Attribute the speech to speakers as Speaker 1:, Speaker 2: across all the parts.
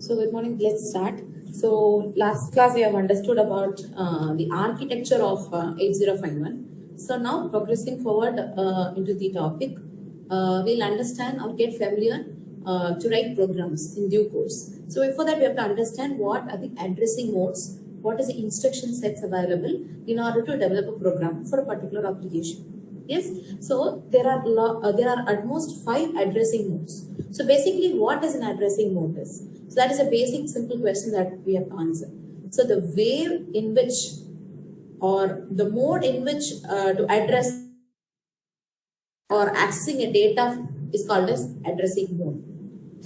Speaker 1: So good morning. Let's start. So last class we have understood about the architecture of 8051. So now progressing forward into the topic, we'll understand or get familiar to write programs in due course. So before that, we have to understand what are the addressing modes, what is the instruction sets available in order to develop a program for a particular application. Yes, so there are at most 5 addressing modes. So basically, what is an addressing mode is? So that is a basic simple question that we have to answer. So the way in which or the mode in which to address or accessing a data is called as addressing mode.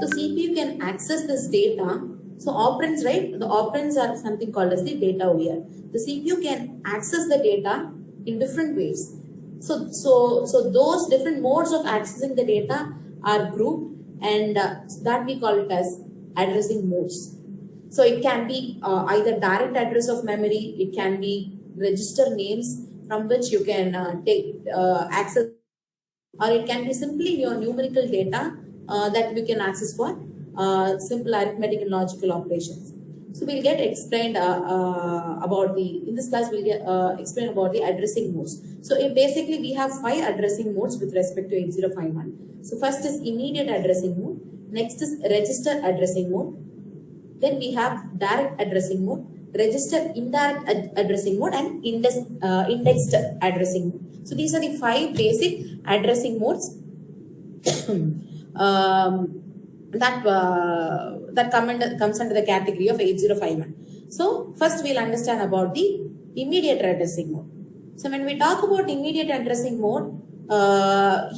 Speaker 1: So CPU can access this data. So operands, right? The operands are something called as the data over here. The CPU can access the data in different ways. So those different modes of accessing the data are grouped, and that we call it as addressing modes. So it can be either direct address of memory, it can be register names from which you can take access, or it can be simply your numerical data that we can access for simple arithmetic and logical operations. So we'll get explained in this class we'll get explain about the addressing modes. So basically we have 5 addressing modes with respect to 8051. So first is immediate addressing mode, next is register addressing mode, then we have direct addressing mode, register indirect addressing mode, and indexed addressing mode. So these are the 5 basic addressing modes that comes under the category of 8051. So first we'll understand about the immediate addressing mode. So when we talk about immediate addressing mode,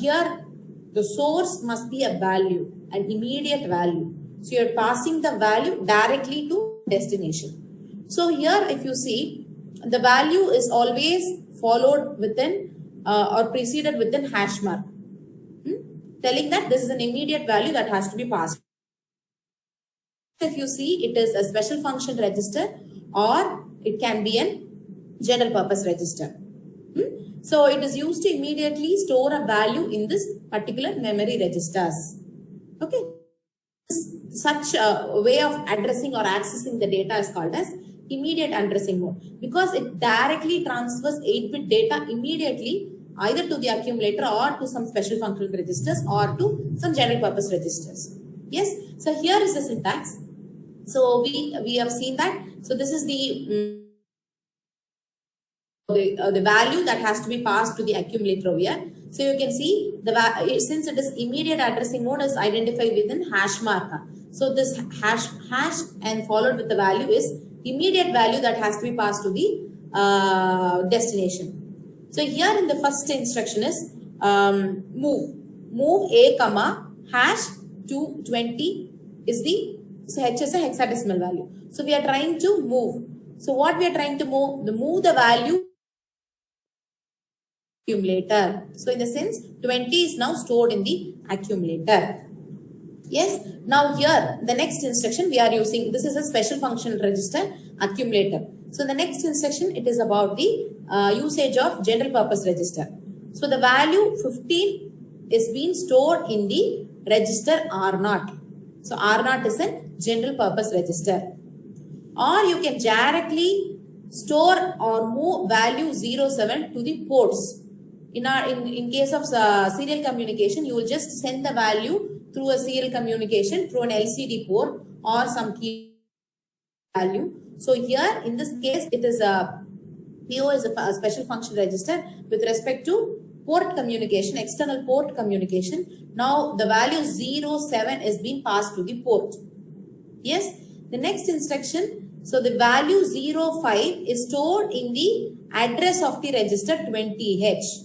Speaker 1: here the source must be a value, an immediate value. So you're passing the value directly to destination. So here if you see, the value is always followed within or preceded within hash mark, telling that this is an immediate value that has to be passed. If you see, it is a special function register or it can be a general purpose register. So it is used to immediately store a value in this particular memory registers. Okay. Such a way of addressing or accessing the data is called as immediate addressing mode, because it directly transfers 8-bit data immediately either to the accumulator or to some special function registers or to some general purpose registers. Yes, so here is the syntax. So we have seen that. So this is the value that has to be passed to the accumulator over here. So you can see since it is immediate addressing mode is identified within hash mark. So this hash and followed with the value is immediate value that has to be passed to the destination. So here in the first instruction is move a comma hash to 20 is the h is a hexadecimal value. So we are trying to move. So what we are trying to move the value accumulator. So in the sense 20 is now stored in the accumulator. Yes. Now here the next instruction we are using, this is a special function register accumulator. So the next instruction, it is about the usage of general purpose register. So the value 15 is being stored in the register R0. So R0 is a general purpose register. Or you can directly store or move value 07 to the ports. In case of serial communication, you will just send the value through a serial communication through an LCD port or some key value. So here in this case, it is a PO is a special function register with respect to port communication, external port communication. Now the value 07 is being passed to the port. Yes. The next instruction, so the value 05 is stored in the address of the register 20H.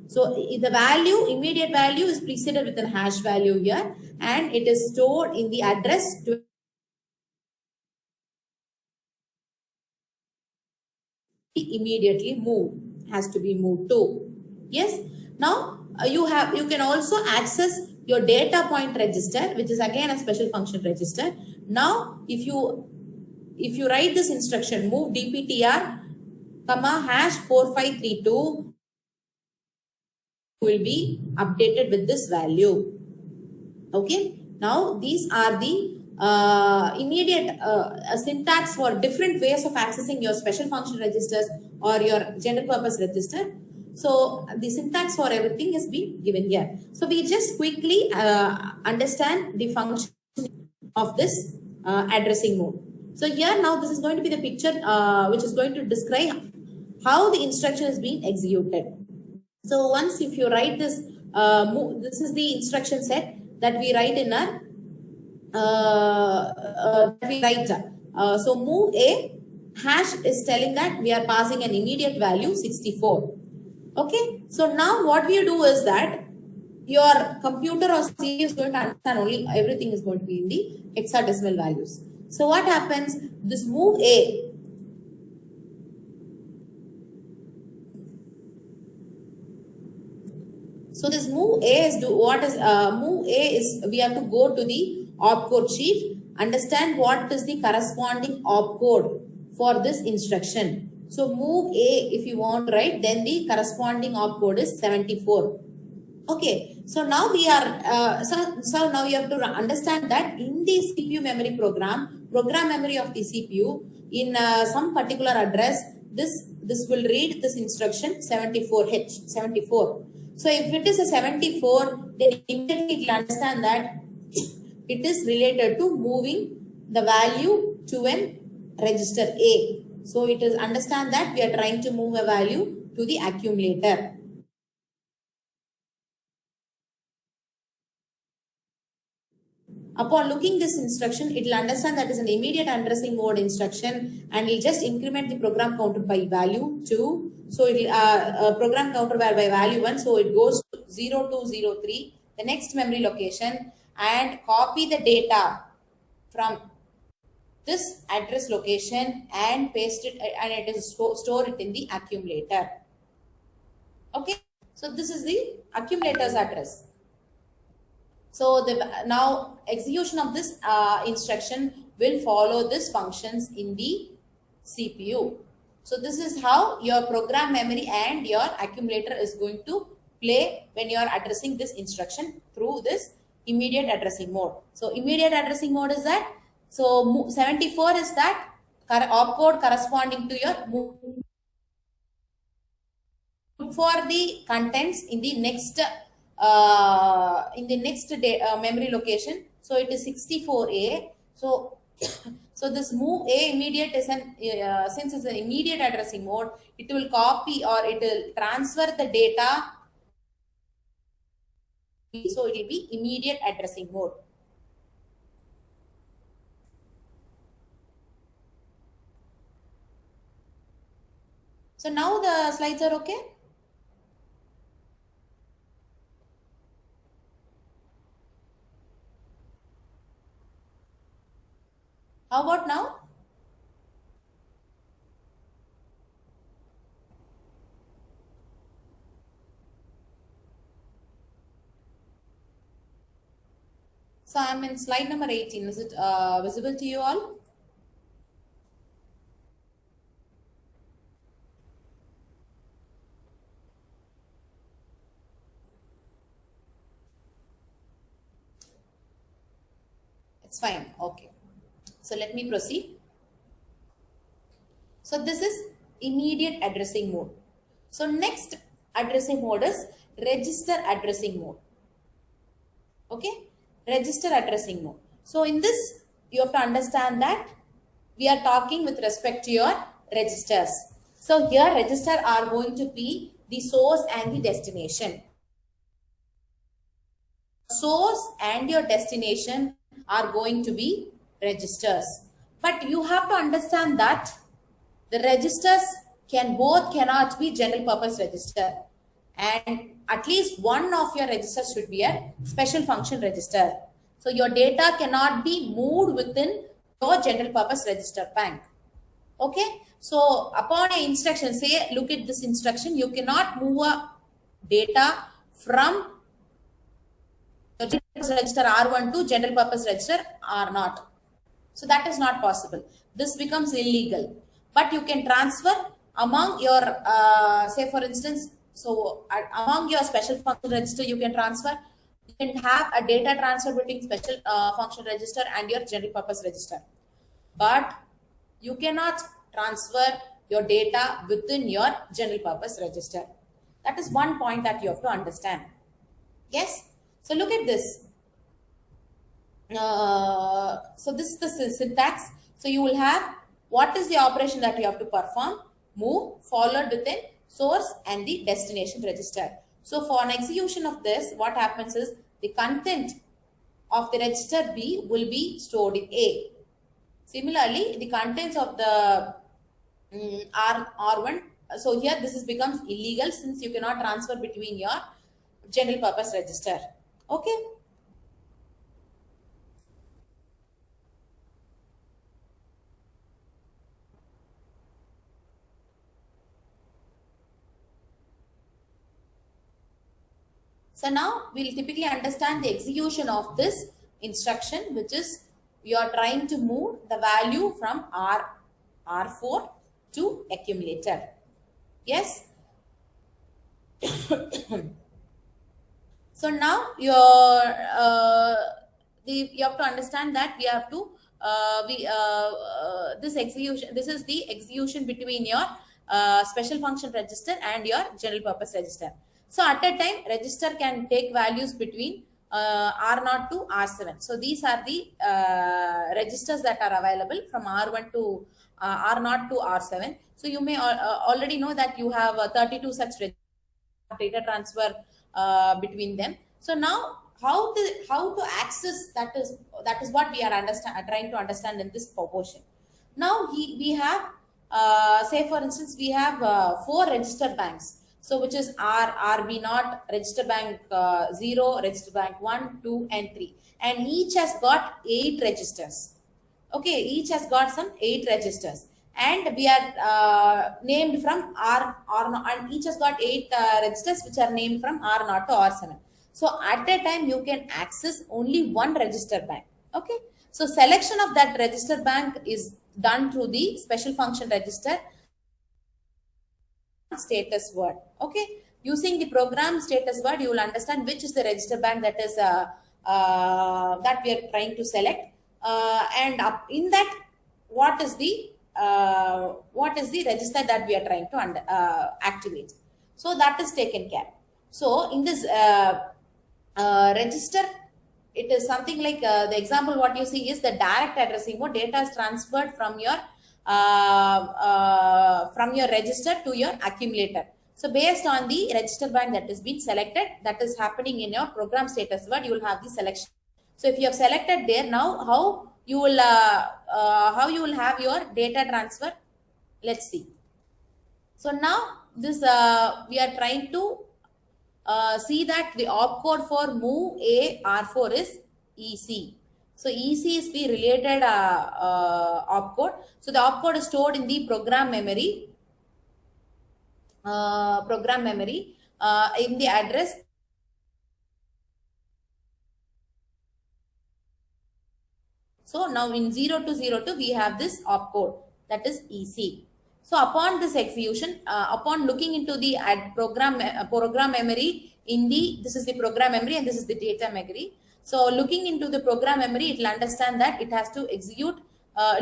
Speaker 1: So the value, immediate value is preceded with a hash value here, and it is stored in the address immediately has to be moved to. Yes. Now you can also access your data point register, which is again a special function register. Now if you write this instruction, move dptr comma hash 4532 will be updated with this value. Okay. Now these are the immediate a syntax for different ways of accessing your special function registers or your general purpose register. So the syntax for everything is being given here. So we just quickly understand the function of this addressing mode. So here now this is going to be the picture which is going to describe how the instruction is being executed. So once if you write this, this is the instruction set that we write in our so move A hash is telling that we are passing an immediate value 64. Okay, so now what we do is that your computer or CPU is going to understand only everything is going to be in the hexadecimal values. So what happens? This move A. So this move A is move A is we have to go to the opcode sheet, understand what is the corresponding opcode for this instruction. So move A if you want, right? Then the corresponding opcode is 74. Okay, so now we are so now you have to understand that in the CPU memory program memory of the CPU in some particular address, this will read this instruction 74H 74. So if it is a 74, then immediately it will understand that it is related to moving the value to an register A. So it is understand that we are trying to move a value to the accumulator. Upon looking this instruction, it will understand that is an immediate addressing mode instruction and it will just increment the program counter by value 2. So it will program counter by value 1. So it goes to 0203, the next memory location, and copy the data from this address location and paste it and it is store it in the accumulator. Okay, so this is the accumulator's address. So now execution of this instruction will follow these functions in the CPU. So this is how your program memory and your accumulator is going to play when you are addressing this instruction through this immediate addressing mode. So immediate addressing mode is that. So 74 is that opcode corresponding to your move. Look for the contents in the next memory location. So it is 64A. So so this move A immediate is an since it's an immediate addressing mode, it will copy or it will transfer the data. So it will be immediate addressing mode. So now the slides are okay. How about now? So I'm in slide number 18. Is it visible to you all? It's fine. Okay. So let me proceed. So this is immediate addressing mode. So next addressing mode is register addressing mode. Okay, register addressing mode. So in this, you have to understand that we are talking with respect to your registers. So here register are going to be the source and the destination. Source and your destination are going to be registers. But you have to understand that the registers cannot be general purpose register, and at least one of your registers should be a special function register. So your data cannot be moved within your general purpose register bank. Okay, so upon an instruction, say look at this instruction, you cannot move a data from register R1 to general purpose register R0. So that is not possible. This becomes illegal. But you can transfer among your, say for instance, so among your special function register, you can transfer You can have a data transfer between special function register and your general purpose register, but you cannot transfer your data within your general purpose register. That is one point that you have to understand. Yes. So look at this. So this is the syntax. So you will have what is the operation that you have to perform, move, followed within source and the destination register. So for an execution of this, what happens is the content of the register B will be stored in A. Similarly, the contents of the R1, so here this is becomes illegal since you cannot transfer between your general purpose register. Okay. So now we'll typically understand the execution of this instruction, which is you are trying to move the value from R4 to accumulator. Yes. So now you have to understand that we have to this execution. This is the execution between your special function register and your general purpose register. So at a time, register can take values between R0 to R7. So these are the registers that are available from R1 to R0 to R7. So you may already know that you have 32 such data transfer between them. So now how to access that is what we are trying to understand in this proportion. Now we have say for instance we have 4 register banks. So which is RB0, register bank 0, register bank 1, 2 and 3, and each has got 8 registers. Okay, each has got some 8 registers, and we are named from R0, and each has got 8 registers which are named from R0 to R7. So at a time you can access only one register bank. Okay, so selection of that register bank is done through the special function register status word. Okay, using the program status word, you will understand which is the register bank that is that we are trying to select, and up in that what is the register that we are trying to activate. So that is taken care. So in this register, it is something like the example what you see is the direct addressing mode. Data is transferred from your register to your accumulator. So based on the register bank that is being selected, that is happening in your program status word, you will have the selection. So if you have selected there, now how you will have your data transfer. Let's see. So now this we are trying to see that the opcode for move A R4 is EC. So EC is the related opcode. So the opcode is stored in the program memory. In the address. So now in 0 to 02 we have this opcode, that is EC. So upon this execution, upon looking into the program memory this is the program memory and this is the data memory. So looking into the program memory, it will understand that it has to execute,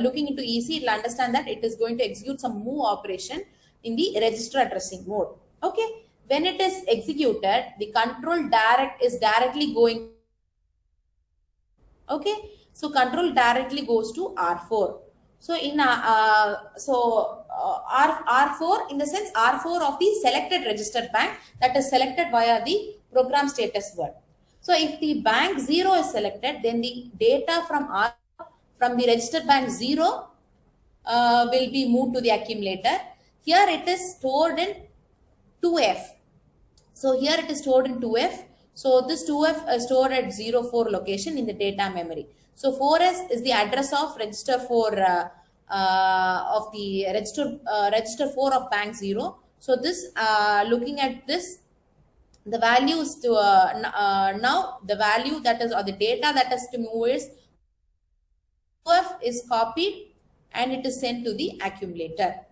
Speaker 1: looking into EC, it will understand that it is going to execute some move operation in the register addressing mode. Okay. When it is executed, the control direct is directly going. Okay. So control directly goes to R4. So in R4, in the sense R4 of the selected register bank that is selected via the program status word. So if the bank 0 is selected, then the data from the register bank 0 will be moved to the accumulator. Here it is stored in 2F. So here it is stored in 2F. So this 2F is stored at 04 location in the data memory. So 4S is the address of register 4 of the register 4 of bank 0. So this looking at this, the values to now the value that is, or the data that is to move is 2F is copied and it is sent to the accumulator.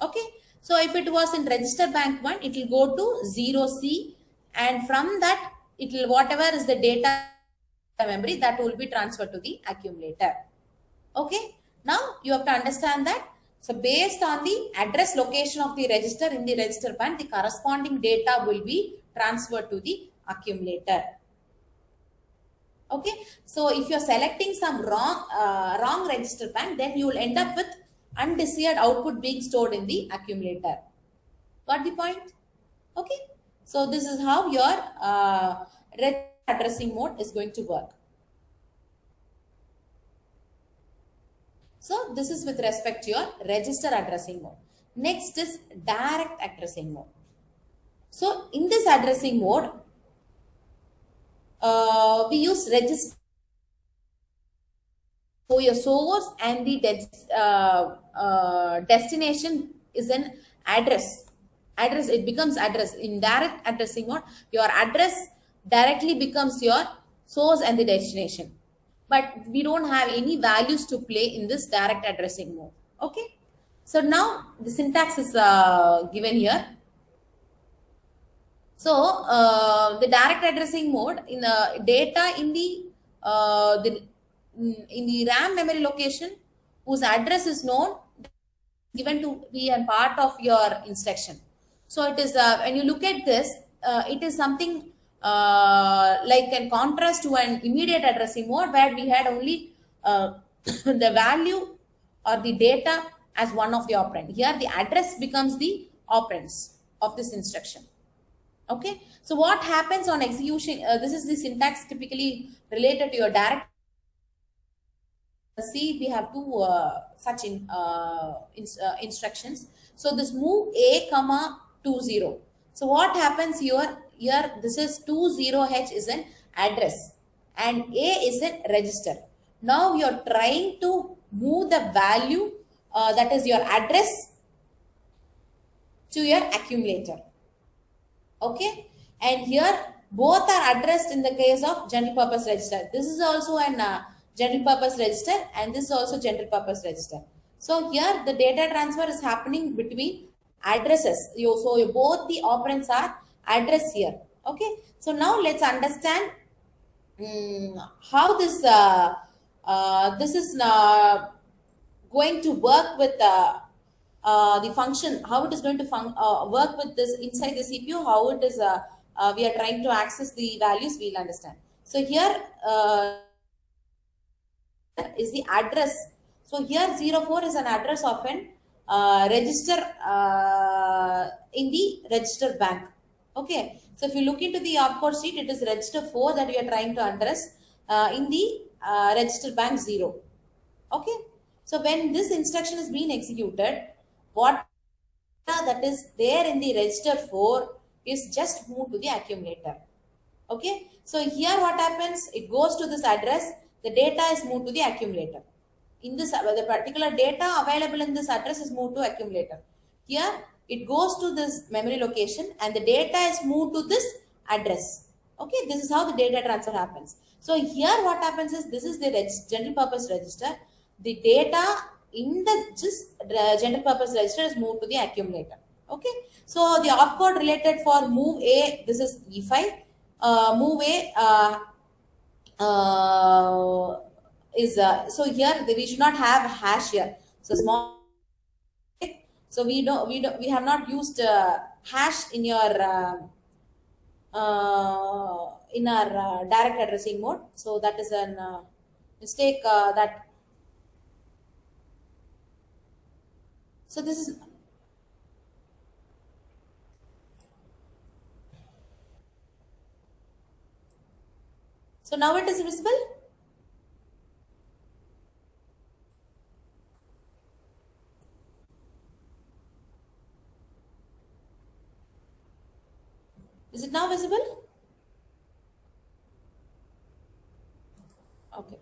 Speaker 1: Okay. So if it was in register bank 1, it will go to 0C, and from that it will, whatever is the data memory, that will be transferred to the accumulator. Okay, now you have to understand that. So based on the address location of the register in the register bank, the corresponding data will be transferred to the accumulator. Okay, so if you're selecting some wrong register bank, then you will end up with undesired output being stored in the accumulator. Got the point? Okay, so this is how your addressing mode is going to work. So this is with respect to your register addressing mode. Next is direct addressing mode. So in this addressing mode, we use register. So your source and the destination is an address. It becomes address. In direct addressing mode, your address directly becomes your source and the destination. But we don't have any values to play in this direct addressing mode. Okay. So now the syntax is given here. So the direct addressing mode, in the data in the RAM memory location whose address is known, given to be a part of your instruction. So it is when you look at this, it is something like in contrast to an immediate addressing mode where we had only the value or the data as one of the operand. Here the address becomes the operands of this instruction. Okay, so what happens on execution? This is the syntax typically related to your direct. See, we have two such instructions. So this move a comma 20. So what happens here? Here this is 20h is an address and a is a register. Now you are trying to move the value that is your address to your accumulator. Okay, and here both are addressed in the case of general purpose register. This is also an general purpose register and this is also general purpose register. So here the data transfer is happening between addresses. So both the operands are address here. Okay, so now let's understand how this is going to work with the function, how it is going to work with this inside the CPU, how it is we are trying to access the values, we'll understand. So here is the address. So here 04 is an address of an register in the register bank. Okay, so if you look into the opcode sheet, it is register 4 that we are trying to address in the register bank 0. Okay, so when this instruction is being executed, what that is there in the register 4 is just moved to the accumulator. Okay, so here what happens, it goes to this address, the data is moved to the accumulator. In this, the particular data available in this address is moved to accumulator. Here it goes to this memory location and the data is moved to this address. Okay, this is how the data transfer happens. So here what happens is, this is the general purpose register. The data in the general purpose register is moved to the accumulator. Okay, so the opcode related for move A, this is E5. Move A is so here we should not have hash here. So small. So we have not used hash in your in our direct addressing mode. So that is an mistake that. So this is. So now it is visible. Is it now visible? Okay.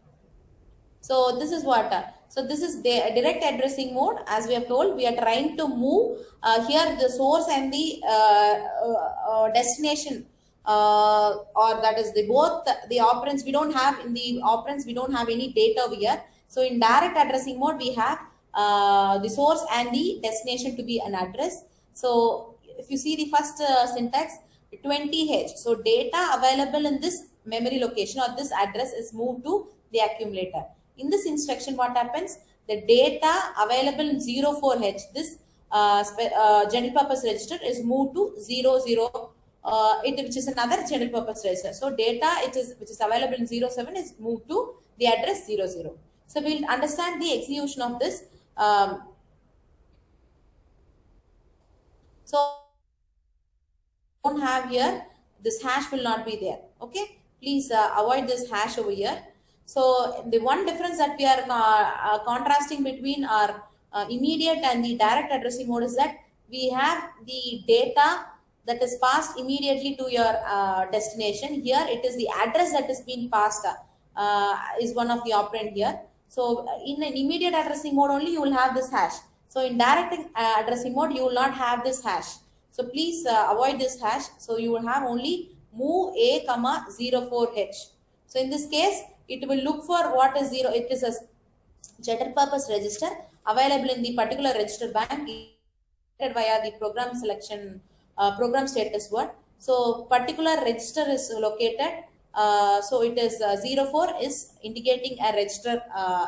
Speaker 1: So this is what. So this is the direct addressing mode. As we have told, we are trying to move here the source and the destination, or that is the both the operands. We don't have in the operands. We don't have any data over here. So in direct addressing mode, we have the source and the destination to be an address. So if you see the first syntax, 20H. So data available in this memory location or this address is moved to the accumulator. In this instruction, what happens? The data available in 04H, this general purpose register is moved to 00, which is another general purpose register. So data which is available in 07 is moved to the address 00. So we'll understand the execution of this. So don't have here, this hash will not be there. Okay, please avoid this hash over here. So the one difference that we are contrasting between our immediate and the direct addressing mode is that we have the data that is passed immediately to your destination. Here it is the address that is being passed, is one of the operand here. So in an immediate addressing mode only you will have this hash. So in direct addressing mode you will not have this hash. So please avoid this hash. So you will have only move a comma 04H. So in this case, it will look for what is 0. It is a general purpose register available in the particular register bank via the program selection, program status word. So particular register is located. So it is 04 is indicating a register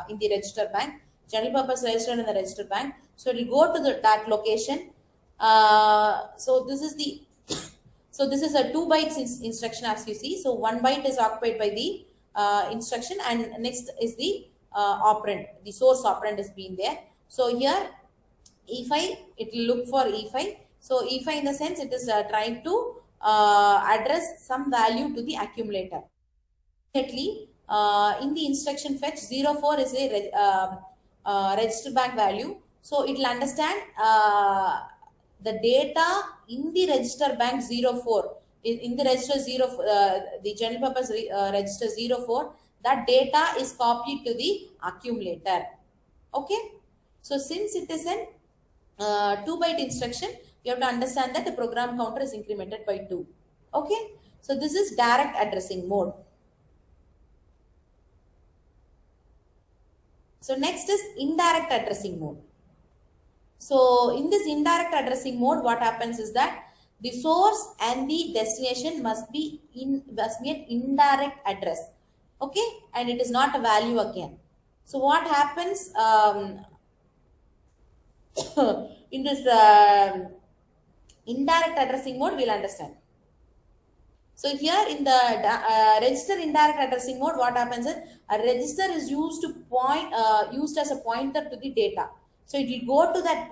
Speaker 1: in the register bank, general purpose register in the register bank. So it will go to that location. So this is the so this is a 2 bytes instruction, as you see. So 1 byte is occupied by the instruction, and next is the operand, the source operand is being there. So here E5, it will look for E5. So E5 in the sense it is trying to address some value to the accumulator. Immediately in the instruction fetch, 04 is a register bank value. So it will understand the data in the register bank 04, in the register 0, the general purpose register 04, that data is copied to the accumulator. Okay, so since it is an 2 byte instruction, you have to understand that the program counter is incremented by 2. Okay, so this is direct addressing mode. So next is indirect addressing mode. So in this indirect addressing mode, what happens is that the source and the destination must be an indirect address. Okay, and it is not a value again. So what happens in this indirect addressing mode, we'll understand. So here in the register indirect addressing mode, what happens is a register is used to used as a pointer to the data. So it will go to that,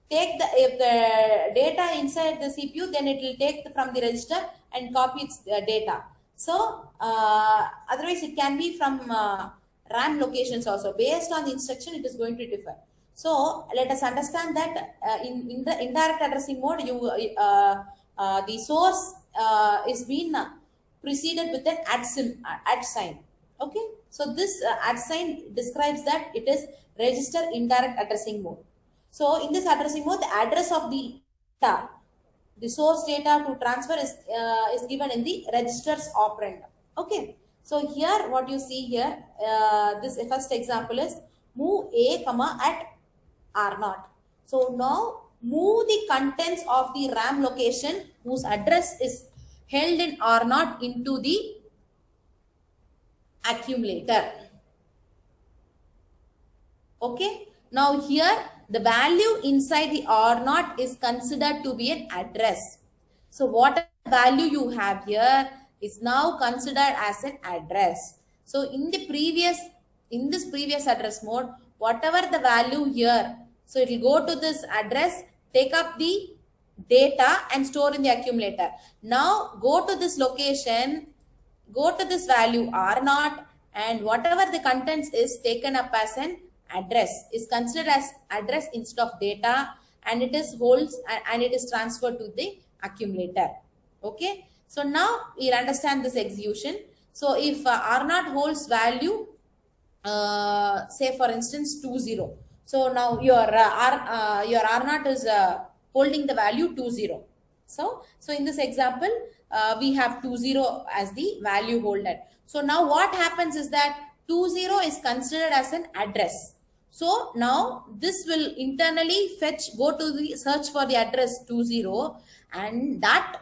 Speaker 1: take if the data inside the CPU, then it will take from the register and copy its data. So otherwise it can be from RAM locations also. Based on the instruction, it is going to differ. So let us understand that in the indirect addressing mode, the source is being preceded with an at sign. Okay, so this at sign describes that it is register indirect addressing mode. So in this addressing mode, the address of the data, the source data to transfer is given in the register's operand. Okay, so here what you see here, this first example is move a comma at R0. So now move the contents of the RAM location whose address is held in R0 into the accumulator. Okay, now here the value inside the R0 is considered to be an address. So what value you have here is now considered as an address. So in this previous address mode, whatever the value here, so it will go to this address, take up the data and store in the accumulator. Now go to this location, go to this value R0, and whatever the contents is taken up as an address, is considered as address instead of data, and it is holds and it is transferred to the accumulator. Okay, so now we'll understand this execution. So if R0 holds value, say for instance 20, so now your R0 is holding the value 20. So in this example, we have 20 as the value holder. So now what happens is that 20 is considered as an address. So now this will internally go to the search for the address 20, and that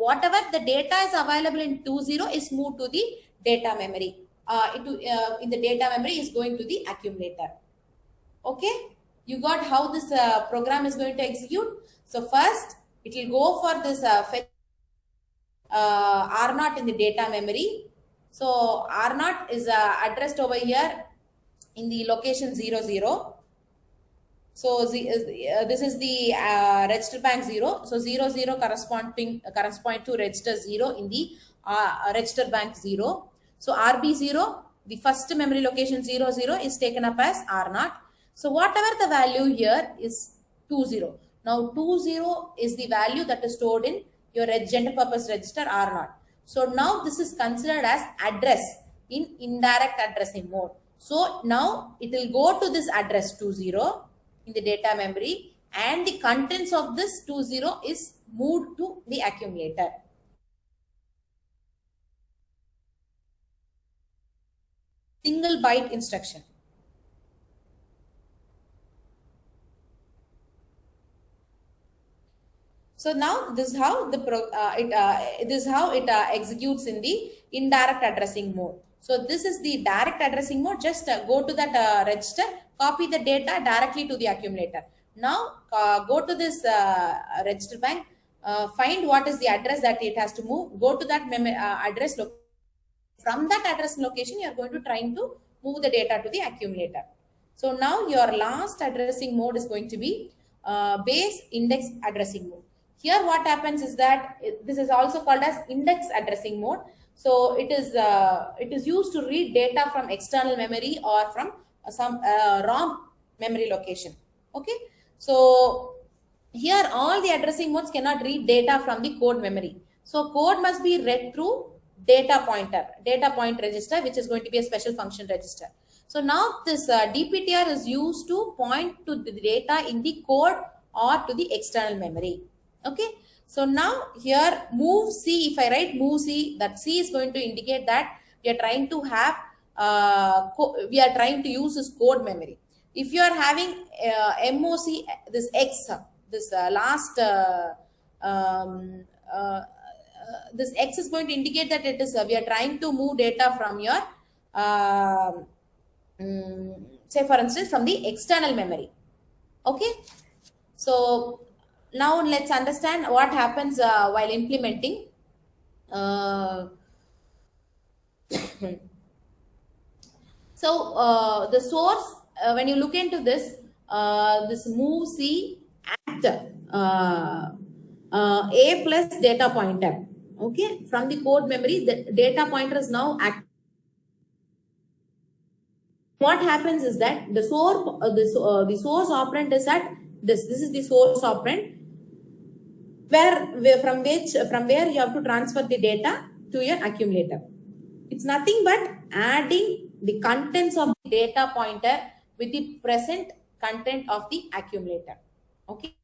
Speaker 1: whatever the data is available in 20 is moved to the data memory. In the data memory is going to the accumulator. Okay, you got how this program is going to execute. So first it will go for this fetch R0 in the data memory. So R0 is addressed over here in the location 00. So this is the register bank 0. So 00 correspond to register 0 in the register bank 0. So RB0, the first memory location 00 is taken up as R0. So whatever the value here is 20. Now 20 is the value that is stored in your general purpose register R0. So now this is considered as address in indirect addressing mode. So now it will go to this address 20 in the data memory, and the contents of this 20 is moved to the accumulator. Single byte instruction. So now this is how it executes in the indirect addressing mode. So this is the direct addressing mode. Just go to that register, copy the data directly to the accumulator. Now go to this register bank, find what is the address that it has to move. Go to that address location. From that address location, you are going to trying to move the data to the accumulator. So now your last addressing mode is going to be base index addressing mode. Here what happens is that this is also called as index addressing mode. So it is used to read data from external memory or from some ROM memory location. Okay, so here all the addressing modes cannot read data from the code memory. So code must be read through data point register, which is going to be a special function register. So now this DPTR is used to point to the data in the code or to the external memory. Okay, so now here move C, if I write move C, that C is going to indicate that we are trying to have we are trying to use this code memory. If you are having MOC, this X, this last this X is going to indicate that it is we are trying to move data from your say for instance from the external memory. Okay, so now let's understand what happens while implementing. So the source, when you look into this, this move C at A plus data pointer. Okay, from the code memory, the data pointer is now active. What happens is that the source operand is at this. This is the source operand, from where you have to transfer the data to your accumulator. It's nothing but adding the contents of the data pointer with the present content of the accumulator. Okay,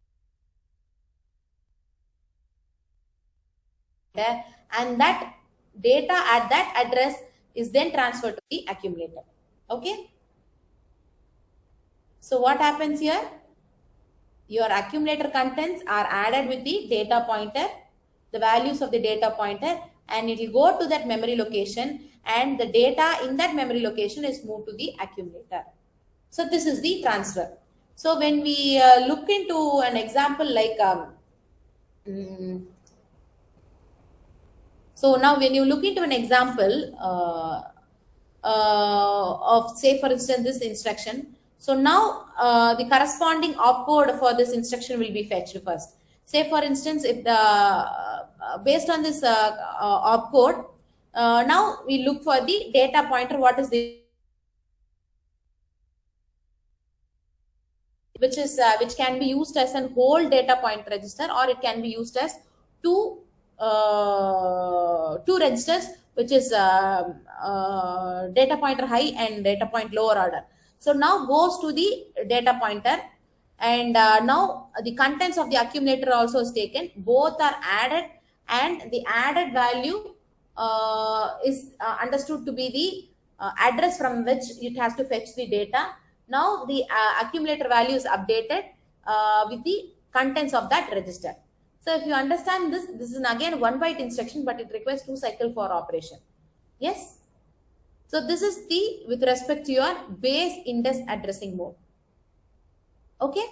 Speaker 1: and that data at that address is then transferred to the accumulator. Okay, so what happens here? Your accumulator contents are added with the data pointer, the values of the data pointer, and it will go to that memory location, and the data in that memory location is moved to the accumulator. So this is the transfer. So when we look into an example like so now when you look into an example of, say for instance, this instruction. So now the corresponding opcode for this instruction will be fetched first. Say for instance, if the based on this opcode, now we look for the data pointer. What is the which can be used as an whole data point register, or it can be used as two registers, which is data pointer high and data point lower order. So now goes to the data pointer, and now the contents of the accumulator also is taken. Both are added, and the added value is understood to be the address from which it has to fetch the data. Now the accumulator value is updated with the contents of that register. So if you understand this, this is again one byte instruction, but it requires 2 cycle for operation. Yes. So this is the with respect to your base index addressing mode. Okay.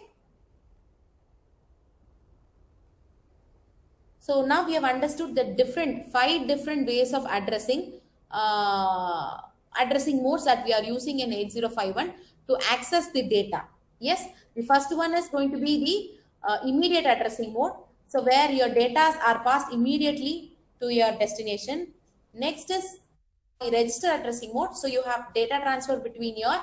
Speaker 1: So now we have understood the 5 different ways of addressing addressing modes that we are using in 8051 to access the data. Yes, the first one is going to be the immediate addressing mode. So where your data are passed immediately to your destination. Next is the register addressing mode. So you have data transfer between your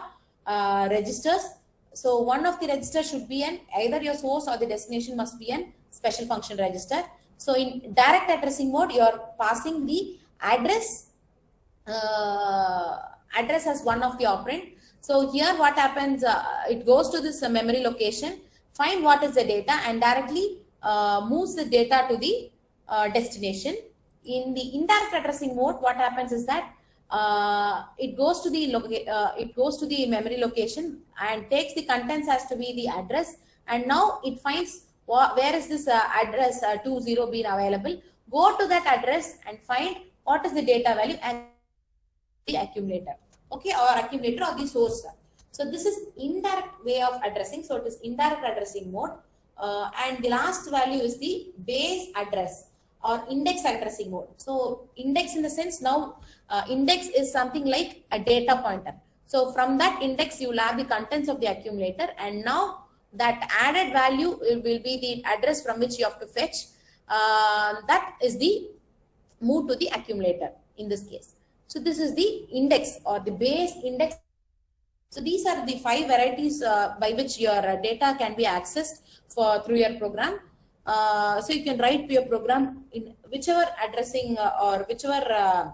Speaker 1: registers. So one of the registers should be an either your source or the destination must be an special function register. So in direct addressing mode, you are passing the address address as one of the operand. So here what happens, it goes to this memory location, find what is the data and directly moves the data to the destination. In the indirect addressing mode, what happens is that it goes to the memory location and takes the contents as to be the address, and now it finds where is this address 20 being available. Go to that address and find what is the data value and the accumulator, okay, or accumulator or the source. So this is indirect way of addressing. So it is indirect addressing mode, and the last value is the base address or index addressing mode. So index in the sense now index is something like a data pointer. So from that index you will have the contents of the accumulator, and now that added value will be the address from which you have to fetch. That is the move to the accumulator in this case. So this is the index or the base index. So these are the 5 varieties by which your data can be accessed through your program. So you can write to your program in whichever addressing or whichever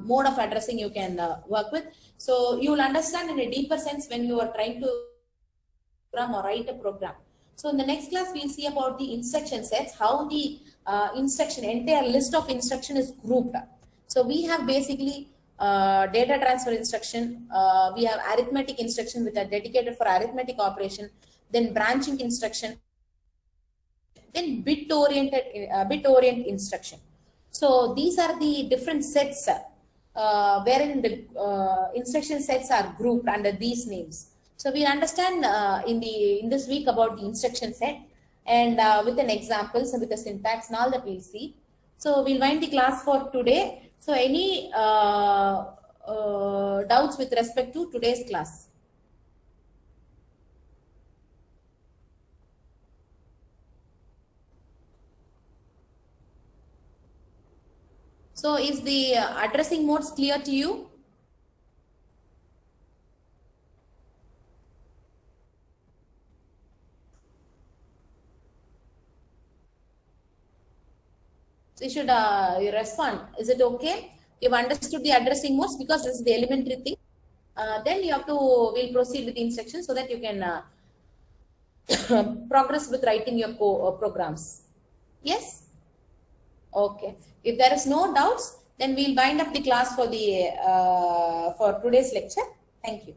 Speaker 1: mode of addressing you can work with. So you will understand in a deeper sense when you are trying to program or write a program. So in the next class, we'll see about the instruction sets, how the entire list of instruction is grouped. So we have basically data transfer instruction, we have arithmetic instruction which are dedicated for arithmetic operation, then branching instruction, then bit-oriented instruction. So these are the different sets wherein the instruction sets are grouped under these names. So we'll understand in this week about the instruction set and with an examples and with the syntax and all that we'll see. So we'll wind the class for today. So any doubts with respect to today's class? So is the addressing modes clear to you? So you should respond. Is it okay? You've understood the addressing modes because this is the elementary thing. Then you have to, we'll proceed with the instructions so that you can progress with writing your programs. Yes? Okay. If there is no doubts, then we'll wind up the class for the for today's lecture. Thank you.